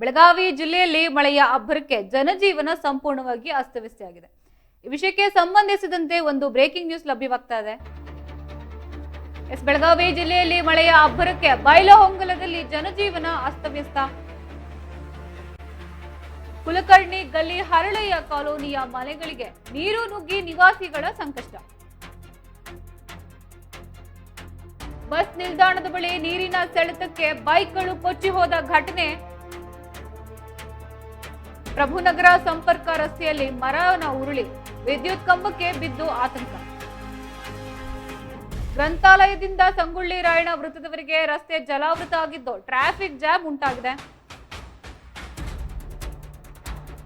ಬೆಳಗಾವಿ ಜಿಲ್ಲೆಯಲ್ಲಿ ಮಳೆಯ ಅಬ್ಬರಕ್ಕೆ ಜನಜೀವನ ಸಂಪೂರ್ಣವಾಗಿ ಅಸ್ತವ್ಯಸ್ತವಾಗಿದೆ. ಈ ವಿಷಯಕ್ಕೆ ಸಂಬಂಧಿಸಿದಂತೆ ಒಂದು ಬ್ರೇಕಿಂಗ್ ನ್ಯೂಸ್ ಲಭ್ಯವಾಗ್ತಾ ಇದೆ. ಬೆಳಗಾವಿ ಜಿಲ್ಲೆಯಲ್ಲಿ ಮಳೆಯ ಅಬ್ಬರಕ್ಕೆ ಬೈಲಹೊಂಗಲದಲ್ಲಿ ಜನಜೀವನ ಅಸ್ತವ್ಯಸ್ತ. ಕುಲಕರ್ಣಿ ಗಲ್ಲಿ ಹರಳೆಯ ಕಾಲೋನಿಯ ಮನೆಗಳಿಗೆ ನೀರು ನುಗ್ಗಿ ನಿವಾಸಿಗಳ ಸಂಕಷ್ಟ. ಬಸ್ ನಿಲ್ದಾಣದ ಬಳಿ ನೀರಿನ ಸೆಳೆತಕ್ಕೆ ಬೈಕ್ಗಳು ಕೊಚ್ಚಿ ಹೋದ ಘಟನೆ. ಪ್ರಭುನಗರ ಸಂಪರ್ಕ ರಸ್ತೆಯಲ್ಲಿ ಮರನ ಉರುಳಿ ವಿದ್ಯುತ್ ಕಂಬಕ್ಕೆ ಬಿದ್ದು ಆತಂಕ. ಗ್ರಂಥಾಲಯದಿಂದ ಸಂಗೊಳ್ಳಿ ರಾಯಣ್ಣ ವೃತ್ತದವರೆಗೆ ರಸ್ತೆ ಜಲಾವೃತ ಆಗಿದ್ದು ಟ್ರಾಫಿಕ್ ಜಾಮ್ ಉಂಟಾಗಿದೆ.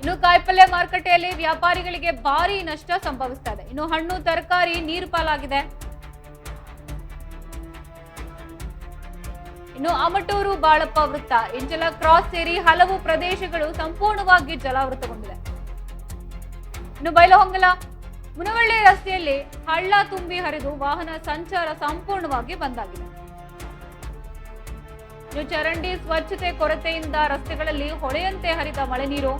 ಇನ್ನು ಕಾಯಿಪಲ್ಯ ಮಾರುಕಟ್ಟೆಯಲ್ಲಿ ವ್ಯಾಪಾರಿಗಳಿಗೆ ಭಾರಿ ನಷ್ಟ ಸಂಭವಿಸ್ತಾ ಇದೆ. ಇನ್ನು ಹಣ್ಣು ತರಕಾರಿ ನೀರು ಪಾಲಾಗಿದೆ. ಇನ್ನು ಅಮಟೂರು ಬಾಳಪ್ಪ ವೃತ್ತ, ಇಂಚಲ ಕ್ರಾಸ್ ಸೇರಿ ಹಲವು ಪ್ರದೇಶಗಳು ಸಂಪೂರ್ಣವಾಗಿ ಜಲಾವೃತಗೊಂಡಿದೆ. ಇನ್ನು ಬೈಲಹೊಂಗಲ ಮುನವಳ್ಳಿ ರಸ್ತೆಯಲ್ಲಿ ಹಳ್ಳ ತುಂಬಿ ಹರಿದು ವಾಹನ ಸಂಚಾರ ಸಂಪೂರ್ಣವಾಗಿ ಬಂದಾಗಿದೆ. ಇನ್ನು ಚರಂಡಿ ಸ್ವಚ್ಛತೆ ಕೊರತೆಯಿಂದ ರಸ್ತೆಗಳಲ್ಲಿ ಹೊಳೆಯಂತೆ ಹರಿದ ಮಳೆ ನೀರು.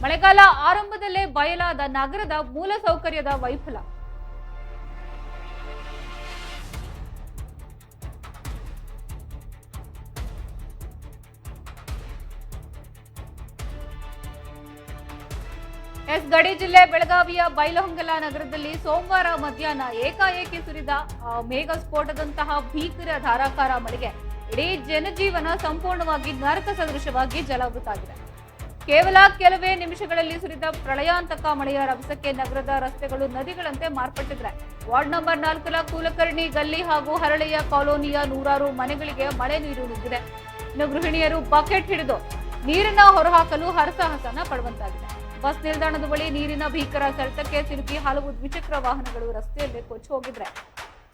ಮಳೆಗಾಲ ಆರಂಭದಲ್ಲೇ ಬಯಲಾದ ನಗರದ ಮೂಲಸೌಕರ್ಯದ ವೈಫಲ್ಯ. ಗಡಿ ಜಿಲ್ಲೆ ಬೆಳಗಾವಿಯ ಬೈಲಹೊಂಗಲ ನಗರದಲ್ಲಿ ಸೋಮವಾರ ಮಧ್ಯಾಹ್ನ ಏಕಾಏಕಿ ಸುರಿದ ಮೇಘ ಸ್ಫೋಟದಂತಹ ಭೀಕರ ಧಾರಾಕಾರ ಮಳೆಗೆ ಇಡೀ ಜನಜೀವನ ಸಂಪೂರ್ಣವಾಗಿ ನರಕ ಸದೃಶವಾಗಿ ಜಲಾವೃತ ಆಗಿದೆ. ಕೇವಲ ಕೆಲವೇ ನಿಮಿಷಗಳಲ್ಲಿ ಸುರಿದ ಪ್ರಳಯಾಂತಕ ಮಳೆಯ ರಭಸಕ್ಕೆ ನಗರದ ರಸ್ತೆಗಳು ನದಿಗಳಂತೆ ಮಾರ್ಪಟ್ಟಿದ್ರೆ. ವಾರ್ಡ್ ನಂಬರ್ 4 ಕುಲಕರ್ಣಿ ಗಲ್ಲಿ ಹಾಗೂ ಹರಳೆಯ ಕಾಲೋನಿಯ ನೂರಾರು ಮನೆಗಳಿಗೆ ಮಳೆ ನೀರು ನುಗ್ಗಿದೆ. ಇನ್ನು ಗೃಹಿಣಿಯರು ಬಕೆಟ್ ಹಿಡಿದು ನೀರನ್ನ ಹೊರಹಾಕಲು ಹರಸಾಹಸನ ಪಡುವಂತಾಗಿದೆ. ಬಸ್ ನಿಲ್ದಾಣದ ಬಳಿ ನೀರಿನ ಭೀಕರ ಸೆಳೆತಕ್ಕೆ ಸಿಲುಕಿ ಹಲವು ದ್ವಿಚಕ್ರ ವಾಹನಗಳು ರಸ್ತೆಯಲ್ಲಿ ಕೊಚ್ಚಿ ಹೋಗಿದ್ರೆ.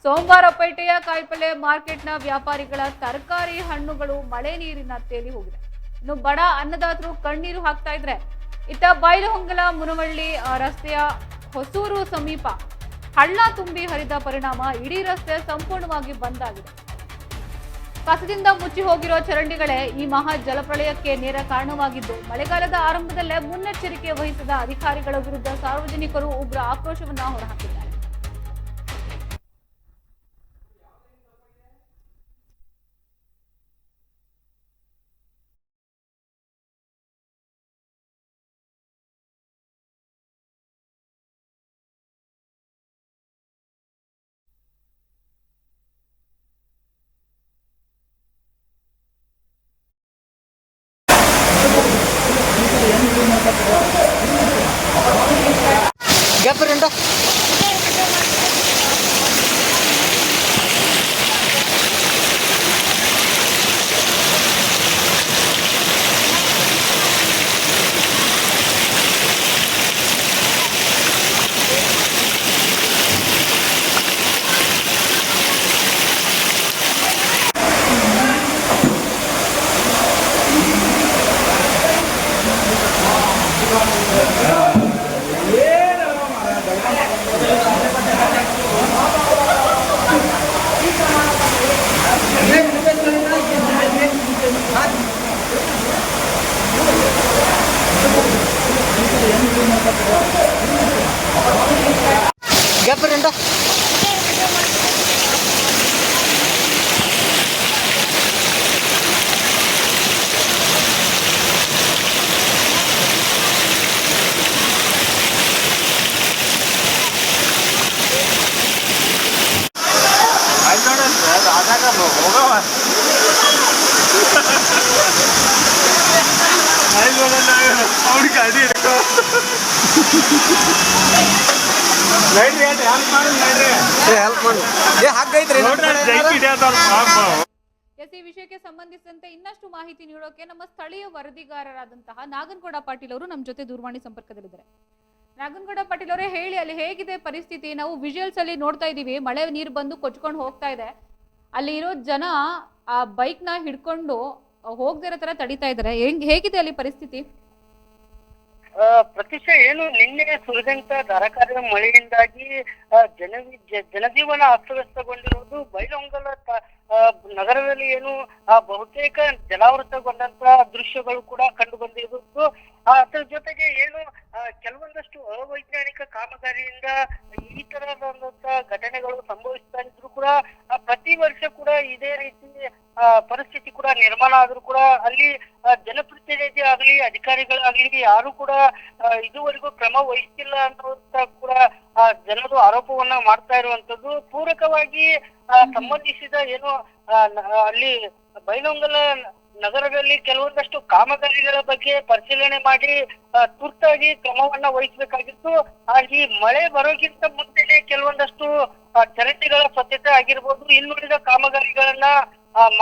ಸೋಮವಾರ ಪೇಟೆಯ ಕಾಯಿಪಲ್ಯ ಮಾರ್ಕೆಟ್ನ ವ್ಯಾಪಾರಿಗಳ ತರಕಾರಿ ಹಣ್ಣುಗಳು ಮಳೆ ನೀರಿನ ತೇಲಿ ಹೋಗಿದೆ. ಇನ್ನು ಬಡ ಅನ್ನದಾತರು ಕಣ್ಣೀರು ಹಾಕ್ತಾ ಇದ್ರೆ. ಇತ್ತ ಬೈಲಹೊಂಗಲ ಮುನವಳ್ಳಿ ರಸ್ತೆಯ ಹೊಸೂರು ಸಮೀಪ ಹಳ್ಳ ತುಂಬಿ ಹರಿದ ಪರಿಣಾಮ ಇಡೀ ರಸ್ತೆ ಸಂಪೂರ್ಣವಾಗಿ ಬಂದ್ ಆಗಿದೆ. ಕಸದಿಂದ ಮುಚ್ಚಿ ಹೋಗಿರೋ ಚರಂಡಿಗಳೇ ಈ ಮಹಾ ಜಲಪ್ರಳಯಕ್ಕೆ ನೇರ ಕಾರಣವಾಗಿದ್ದು, ಮಳೆಗಾಲದ ಆರಂಭದಲ್ಲೇ ಮುನ್ನೆಚ್ಚರಿಕೆ ವಹಿಸಿದ ಅಧಿಕಾರಿಗಳ ವಿರುದ್ಧ ಸಾರ್ವಜನಿಕರು ಉಗ್ರ ಆಕ್ರೋಶವನ್ನ ಹೊರಹಾಕಿದ್ದಾರೆ. ಈ ವಿಷಯಕ್ಕೆ ಸಂಬಂಧಿಸಿದಂತೆ ಇನ್ನಷ್ಟು ಮಾಹಿತಿ ನೀಡೋಕೆ ನಮ್ಮ ಸ್ಥಳೀಯ ವರದಿಗಾರರಾದಂತಹ ನಾಗನಗೌಡ ಪಾಟೀಲ್ ಅವರು ನಮ್ಮ ಜೊತೆ ದೂರವಾಣಿ ಸಂಪರ್ಕದಲ್ಲಿದ್ದಾರೆ. ನಾಗನಗೌಡ ಪಾಟೀಲ್ ಅವರೇ, ಹೇಳಿ, ಅಲ್ಲಿ ಹೇಗಿದೆ ಪರಿಸ್ಥಿತಿ? ನಾವು ವಿಜುವಲ್ಸ್ ಅಲ್ಲಿ ನೋಡ್ತಾ ಇದೀವಿ, ಮಳೆ ನೀರು ಬಂದು ಕೊಚ್ಕೊಂಡು ಹೋಗ್ತಾ ಇದೆ. ಅಲ್ಲಿ ಇರೋ ಜನ ಆ ಬೈಕ್ ನ ಹಿಡ್ಕೊಂಡು ಹೋಗದಿರೋ ತರ ತಡಿತಾ ಇದಾರೆ. ಹೇಗಿದೆ ಅಲ್ಲಿ ಪರಿಸ್ಥಿತಿ? ಪ್ರತಿಶ ಏನು ನಿನ್ನೆ ಸುರಿದಂತ ಧಾರಾಕಾರ ಮಳೆಯಿಂದಾಗಿ ಜನಜೀವನ ಅಸ್ತವ್ಯಸ್ತಗೊಂಡಿರುವುದು ಬೈಲಹೊಂಗಲ ನಗರದಲ್ಲಿ ಏನು ಬಹುತೇಕ ಜಲಾವೃತಗೊಂಡಂತ ದೃಶ್ಯಗಳು ಕೂಡ ಕಂಡು ಬಂದಿರುವುದು. ಅದರ ಜೊತೆಗೆ ಏನು ಕೆಲವೊಂದಷ್ಟು ಅವೈಜ್ಞಾನಿಕ ಕಾಮಗಾರಿಯಿಂದ ಈ ತರದಂತ ಘಟನೆಗಳು ಸಂಭವಿಸ್ತಾ ಇದ್ರು ಕೂಡ ಪ್ರತಿ ವರ್ಷ ಕೂಡ ಇದೇ ರೀತಿ ಪರಿಸ್ಥಿತಿ ಕೂಡ ನಿರ್ಮಾಣ ಆದ್ರೂ ಕೂಡ ಅಲ್ಲಿ ಜನಪ್ರತಿನಿಧಿ ಆಗ್ಲಿ ಅಧಿಕಾರಿಗಳಾಗ್ಲಿ ಯಾರು ಕೂಡ ಇದುವರೆಗೂ ಕ್ರಮ ವಹಿಸ್ತಿಲ್ಲ ಅನ್ನುವಂತ ಕೂಡ ಜನರು ಆರೋಪವನ್ನ ಮಾಡ್ತಾ ಇರುವಂತದ್ದು. ಪೂರಕವಾಗಿ ಸಂಬಂಧಿಸಿದ ಏನು ಅಲ್ಲಿ ಬೈಲಹೊಂಗಲ ನಗರದಲ್ಲಿ ಕೆಲವೊಂದಷ್ಟು ಕಾಮಗಾರಿಗಳ ಬಗ್ಗೆ ಪರಿಶೀಲನೆ ಮಾಡಿ ತುರ್ತಾಗಿ ಕ್ರಮವನ್ನ ವಹಿಸಬೇಕಾಗಿತ್ತು. ಈ ಮಳೆ ಬರೋಕ್ಕಿಂತ ಮುಂಚೆನೆ ಕೆಲವೊಂದಷ್ಟು ಚರಂಡಿಗಳ ಸ್ವಚ್ಛತೆ ಆಗಿರ್ಬೋದು, ಇನ್ನುಳಿದ ಕಾಮಗಾರಿಗಳನ್ನ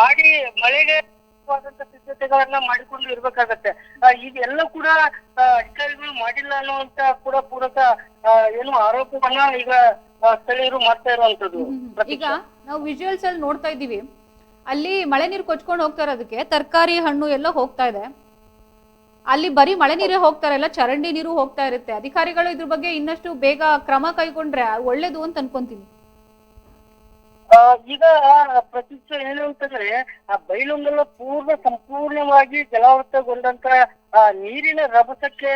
ಮಾಡಿ ಮಳೆಗೆ ಸಿದ್ಧತೆಗಳನ್ನ ಮಾಡಿಕೊಂಡು ಇರ್ಬೇಕಾಗತ್ತೆ. ಇದೆಲ್ಲ ಕೂಡ ಅಧಿಕಾರಿಗಳು ಮಾಡಿಲ್ಲ ಅನ್ನುವಂತ ಕೂಡ ಪೂರಕ ಏನು ಆರೋಪವನ್ನ ಈಗ ಸ್ಥಳೀಯರು ಮಾಡ್ತಾ ಇರುವಂತದ್ದು. ಈಗ ನಾವು ವಿಜುವಲ್ಸ್ ಅಲ್ಲಿ ನೋಡ್ತಾ ಇದ್ದೀವಿ, ಅಲ್ಲಿ ಮಳೆ ನೀರು ಕೊಚ್ಕೊಂಡು ಹೋಗ್ತಾ ಇರೋದಕ್ಕೆ ತರಕಾರಿ ಹಣ್ಣು ಎಲ್ಲ ಹೋಗ್ತಾ ಇದೆ. ಅಲ್ಲಿ ಬರೀ ಮಳೆ ನೀರೇ ಹೋಗ್ತಾ ಇರಲ್ಲ, ಚರಂಡಿ ನೀರು ಹೋಗ್ತಾ ಇರುತ್ತೆ. ಅಧಿಕಾರಿಗಳು ಇದ್ರ ಬಗ್ಗೆ ಇನ್ನಷ್ಟು ಬೇಗ ಕ್ರಮ ಕೈಗೊಂಡ್ರೆ ಒಳ್ಳೇದು ಅಂತ ಅನ್ಕೊಂತೀನಿ. ಈಗ ಪ್ರತಿಷ್ಠ ಏನು ಅಂತಂದ್ರೆ ಬೈಲಹೊಂಗಲ ಸಂಪೂರ್ಣವಾಗಿ ಜಲಾವೃತಗೊಂಡಂತ ನೀರಿನ ರಭಸಕ್ಕೆ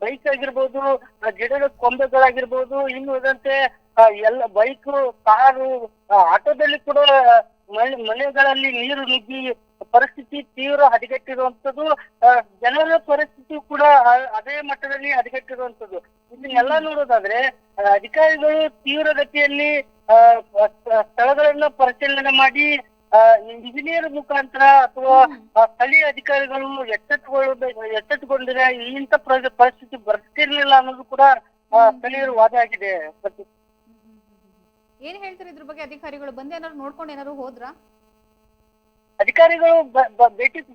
ಬೈಕ್ ಆಗಿರ್ಬೋದು, ಗಿಡದ ಕೊಂಬೆಗಳಾಗಿರ್ಬೋದು, ಇನ್ನು ಉಳಿದಂತೆ ಎಲ್ಲ ಬೈಕು, ಕಾರು, ಆಟೋದಲ್ಲಿ ಕೂಡ ಮನೆಗಳಲ್ಲಿ ನೀರು ನುಗ್ಗಿ ಪರಿಸ್ಥಿತಿ ತೀವ್ರ ಹದಗೆಟ್ಟಿರುವಂತದ್ದು. ಜನರ ಪರಿಸ್ಥಿತಿ ಕೂಡ ಅದೇ ಮಟ್ಟದಲ್ಲಿ ಹದಗೆಟ್ಟಿರುವಂತದ್ದು. ಇದನ್ನೆಲ್ಲ ನೋಡೋದಾದ್ರೆ ಅಧಿಕಾರಿಗಳು ತೀವ್ರಗತಿಯಲ್ಲಿ ಸ್ಥಳಗಳನ್ನ ಪರಿಶೀಲನೆ ಮಾಡಿ ಇಂಜಿನಿಯರ್ ಮುಖಾಂತರ ಅಥವಾ ಸ್ಥಳೀಯ ಅಧಿಕಾರಿಗಳು ಎಚ್ಚೆತ್ತುಕೊಂಡಿದ್ರೆ ಇಂಥ ಪರಿಸ್ಥಿತಿ ಬರ್ತಿರ್ಲಿಲ್ಲ ಅನ್ನೋದು ಕೂಡ ಸ್ಥಳೀಯರ ವಾದ ಆಗಿದೆ. ಏನ್ ಹೇಳ್ತಾರೆ ಇದ್ರ ಬಗ್ಗೆ? ಅಧಿಕಾರಿಗಳು ಬಂದು ಏನಾದ್ರು ನೋಡ್ಕೊಂಡು ಏನಾದ್ರು ಹೋದ್ರ? ಅಧಿಕಾರಿಗಳು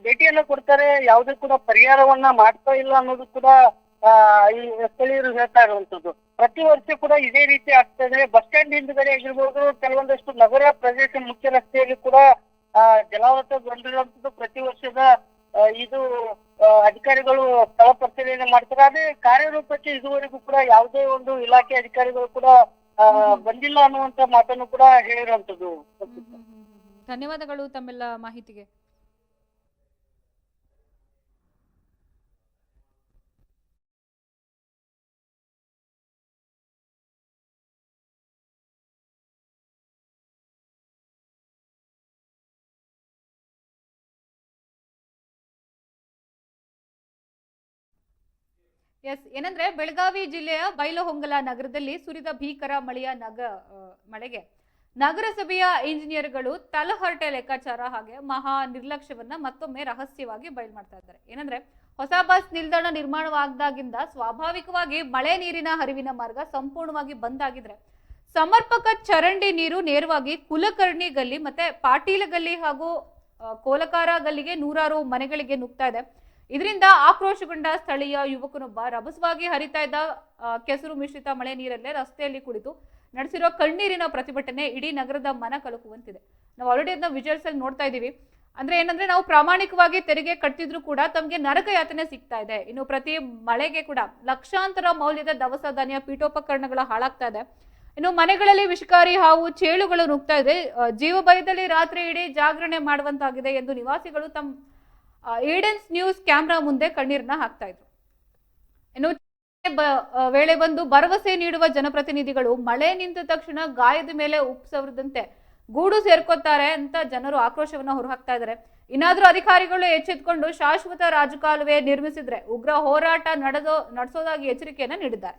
ಭೇಟಿಯನ್ನ ಕೊಡ್ತಾರೆ, ಯಾವುದೇ ಕೂಡ ಪರಿಹಾರವನ್ನ ಮಾಡ್ತಾ ಇಲ್ಲ ಅನ್ನೋದು ಕೂಡ ಈ ಸ್ಥಳೀಯರು ಹೇಳ್ತಾ ಇರುವಂತದ್ದು. ಪ್ರತಿ ವರ್ಷ ಕೂಡ ಇದೇ ರೀತಿ ಆಗ್ತದೆ. ಬಸ್ ಸ್ಟ್ಯಾಂಡ್ ಹಿಂದ್ಗಡೆ ಆಗಿರ್ಬೋದು, ಕೆಲವೊಂದಷ್ಟು ನಗರ ಪ್ರದೇಶ ಮುಖ್ಯ ರಸ್ತೆಯಲ್ಲಿ ಕೂಡ ಜಲಾವೃತಗೊಂಡಿರುವಂತದ್ದು ಪ್ರತಿ ವರ್ಷದ ಇದು ಅಧಿಕಾರಿಗಳು ಸ್ಥಳ ಪರಿಶೀಲನೆ ಮಾಡ್ತಾರೆ. ಅದೇ ಕಾರ್ಯರೂಪಕ್ಕೆ ಇದುವರೆಗೂ ಕೂಡ ಯಾವುದೇ ಒಂದು ಇಲಾಖೆ ಅಧಿಕಾರಿಗಳು ಕೂಡ ಬಂದಿಲ್ಲ ಅನ್ನುವಂತ ಮಾತನ್ನು ಕೂಡ ಹೇಳಿರುವಂತದ್ದು. ಧನ್ಯವಾದಗಳು ತಮ್ಮೆಲ್ಲ ಮಾಹಿತಿಗೆ. ಏನಂದ್ರೆ ಬೆಳಗಾವಿ ಜಿಲ್ಲೆಯ ಬೈಲಹೊಂಗಲ ನಗರದಲ್ಲಿ ಸುರಿದ ಭೀಕರ ಮಳೆಗೆ ನಗರಸಭೆಯ ಇಂಜಿನಿಯರ್ಗಳು ತಲಹರಟೆ ಲೆಕ್ಕಾಚಾರ ಹಾಗೆ ಮಹಾ ನಿರ್ಲಕ್ಷ್ಯವನ್ನ ಮತ್ತೊಮ್ಮೆ ರಹಸ್ಯವಾಗಿ ಬಯಲು ಮಾಡ್ತಾ ಇದ್ದಾರೆ. ಏನಂದ್ರೆ ಹೊಸ ಬಸ್ ನಿಲ್ದಾಣ ನಿರ್ಮಾಣವಾಗದಾಗಿಂದ ಸ್ವಾಭಾವಿಕವಾಗಿ ಮಳೆ ನೀರಿನ ಹರಿವಿನ ಮಾರ್ಗ ಸಂಪೂರ್ಣವಾಗಿ ಬಂದ್ ಆಗಿದ್ರೆ ಸಮರ್ಪಕ ಚರಂಡಿ ನೀರು ನೇರವಾಗಿ ಕುಲಕರ್ಣಿ ಗಲ್ಲಿ ಮತ್ತೆ ಪಾಟೀಲ ಗಲ್ಲಿ ಹಾಗೂ ಕೋಲಕಾರ ಗಲ್ಲಿಗೆ ನೂರಾರು ಮನೆಗಳಿಗೆ ನುಗ್ತಾ ಇದೆ. ಇದರಿಂದ ಆಕ್ರೋಶಗೊಂಡ ಸ್ಥಳೀಯ ಯುವಕನೊಬ್ಬ ರಭಸವಾಗಿ ಹರಿತಾ ಇದ್ದ ಕೆಸರು ಮಿಶ್ರಿತ ಮಳೆ ನೀರಲ್ಲೇ ರಸ್ತೆಯಲ್ಲಿ ಕುಳಿತು ನಡೆಸಿರೋ ಕಣ್ಣೀರಿನ ಪ್ರತಿಭಟನೆ ಇಡೀ ನಗರದ ಮನ ಕಲಕುವಂತಿದೆ. ನಾವು ಆಲ್ರೆಡಿ ಅದನ್ನ ವಿಜುವಲ್ಸ್ ಅಲ್ಲಿ ನೋಡ್ತಾ ಇದೀವಿ. ಅಂದ್ರೆ ಏನಂದ್ರೆ ನಾವು ಪ್ರಾಮಾಣಿಕವಾಗಿ ತೆರಿಗೆ ಕಟ್ಟಿದ್ರು ಕೂಡ ತಮಗೆ ನರಕ ಯಾತನೆ ಸಿಗ್ತಾ ಇದೆ. ಇನ್ನು ಪ್ರತಿ ಮಳೆಗೆ ಕೂಡ ಲಕ್ಷಾಂತರ ಮೌಲ್ಯದ ದವಸ ಧಾನ್ಯ ಪೀಠೋಪಕರಣಗಳ ಹಾಳಾಗ್ತಾ ಇದೆ. ಇನ್ನು ಮನೆಗಳಲ್ಲಿ ವಿಷಕಾರಿ ಹಾವು ಚೇಳುಗಳು ನುಗ್ತಾ ಇದೆ. ಜೀವ ಭಯದಲ್ಲಿ ರಾತ್ರಿ ಇಡೀ ಜಾಗರಣೆ ಮಾಡುವಂತಾಗಿದೆ ಎಂದು ನಿವಾಸಿಗಳು ತಮ್ಮ ಏಡೆನ್ಸ್ ನ್ಯೂಸ್ ಕ್ಯಾಮ್ರಾ ಮುಂದೆ ಕಣ್ಣೀರನ್ನ ಹಾಕ್ತಾ ಇದ್ರು. ಇನ್ನು ವೇಳೆ ಬಂದು ಭರವಸೆ ನೀಡುವ ಜನಪ್ರತಿನಿಧಿಗಳು ಮಳೆ ನಿಂತ ತಕ್ಷಣ ಗಾಯದ ಮೇಲೆ ಉಪ್ಪು ಸವರದಂತೆ ಗೂಡು ಸೇರ್ಕೋತಾರೆ ಅಂತ ಜನರು ಆಕ್ರೋಶವನ್ನ ಹೊರಹಾಕ್ತಾ ಇದ್ದಾರೆ. ಇನ್ನಾದ್ರೂ ಅಧಿಕಾರಿಗಳು ಎಚ್ಚೆತ್ತುಕೊಂಡು ಶಾಶ್ವತ ರಾಜಕಾಲುವೆ ನಿರ್ಮಿಸಿದ್ರೆ ಉಗ್ರ ಹೋರಾಟ ನಡೆಸೋದಾಗಿ ಎಚ್ಚರಿಕೆಯನ್ನ ನೀಡಿದ್ದಾರೆ.